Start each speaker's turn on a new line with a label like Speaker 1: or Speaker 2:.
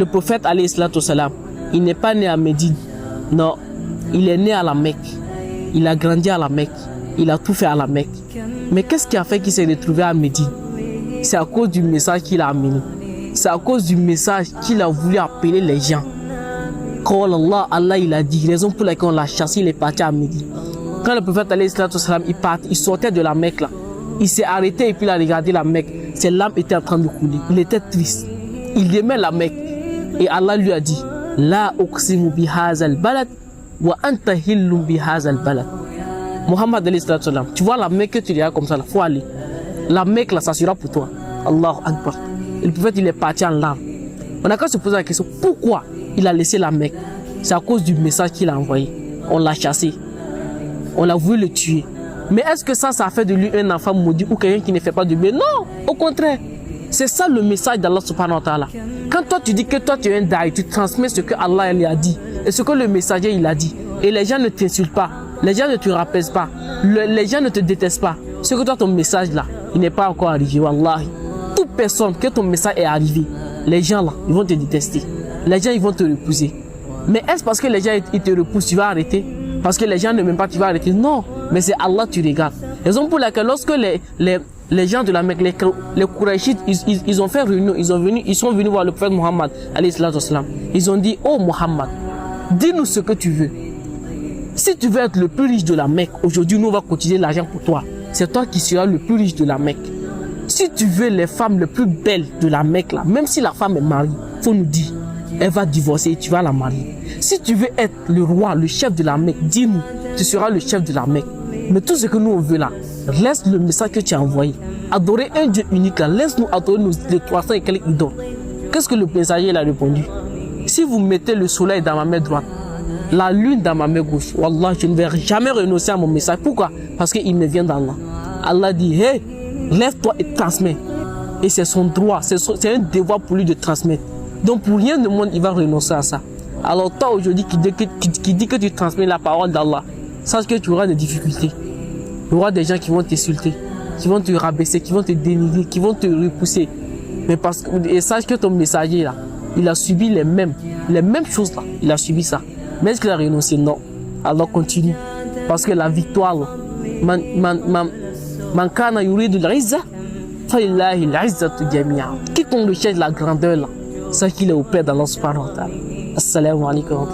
Speaker 1: Le prophète, alayhi salatu wassalam, il n'est pas né à Médine. Non, il est né à la Mecque. Il a grandi à la Mecque. Il a tout fait à la Mecque. Mais qu'est-ce qui a fait qu'il s'est retrouvé à Médine? C'est à cause du message qu'il a amené. C'est à cause du message qu'il a voulu appeler les gens. Quand Allah il a dit, raison pour laquelle on l'a chassé, il est parti à Médine. Quand le prophète alayhi salatu wassalam, il sortait de la Mecque là. Il s'est arrêté et puis il a regardé la Mecque. Ses larmes étaient en train de couler. Il était triste. Il aimait la Mecque. Et Allah lui a dit, La uqsimu bihazal balad wa anta hillum bihazal balad. Muhammad alayhi salatu wassalam, tu vois la Mecque que tu regardes comme ça, il faut aller. La Mecque là, ça sera pour toi. Allahu Akbar. Et le prophète il est parti en larmes. On a qu'à se poser la question, pourquoi il a laissé la Mecque? C'est à cause du message qu'il a envoyé. On l'a chassé. On a voulu le tuer. Mais est-ce que ça a fait de lui un enfant maudit ou quelqu'un qui ne fait pas de bien? Non, au contraire. C'est ça le message d'Allah subhanahu wa ta'ala. Quand toi tu dis que toi tu es un daï, tu transmets ce que Allah lui a dit et ce que le messager il a dit. Et les gens ne t'insultent pas, les gens ne te rappellent pas, les gens ne te détestent pas. Ce que toi ton message là, il n'est pas encore arrivé, wallahi. Toute personne que ton message est arrivé, les gens là, ils vont te détester. Les gens ils vont te repousser. Mais est-ce parce que les gens ils te repoussent, tu vas arrêter? Parce que les gens ne m'aiment pas, tu vas arrêter? Non, mais c'est Allah tu regardes. Raison pour laquelle lorsque les gens de la Mecque, les Qurayshites, ils ont fait réunion, ils sont venus voir le prophète Muhammad, alayhi salatu wassalam. Ils ont dit, oh Muhammad, dis-nous ce que tu veux. Si tu veux être le plus riche de la Mecque, aujourd'hui nous on va cotiser l'argent pour toi. C'est toi qui seras le plus riche de la Mecque. Si tu veux les femmes les plus belles de la Mecque, là, même si la femme est mariée, faut nous dire, elle va divorcer et tu vas la marier. Si tu veux être le roi, le chef de la Mecque, dis-nous, tu seras le chef de la Mecque. Mais tout ce que nous on veut là, laisse le message que tu as envoyé. Adorer un Dieu unique là, laisse-nous adorer les 300 et quelques idoles. Qu'est-ce que le messager a répondu? Si vous mettez le soleil dans ma main droite, la lune dans ma main gauche, wallah, je ne vais jamais renoncer à mon message. Pourquoi? Parce qu'il me vient d'Allah. Allah dit, hey, lève-toi et transmets. Et c'est son droit, c'est un devoir pour lui de transmettre. Donc pour rien du monde, il va renoncer à ça. Alors toi aujourd'hui qui dit que tu transmets la parole d'Allah, sache que tu auras des difficultés. Il y aura des gens qui vont t'insulter, qui vont te rabaisser, qui vont te dénigrer, qui vont te repousser. Mais parce que, et sache que ton messager là, il a subi les mêmes choses là. Il a subi ça. Mais est-ce qu'il a renoncé? Non. Alors continue. Parce que la victoire là, man kana yuridu al-izza, fa lillahi al-izzatu jami'a. Quiconque recherche la grandeur là, sache qu'il est auprès d'Allah subhanahu wa ta'ala. Assalamu alaikum.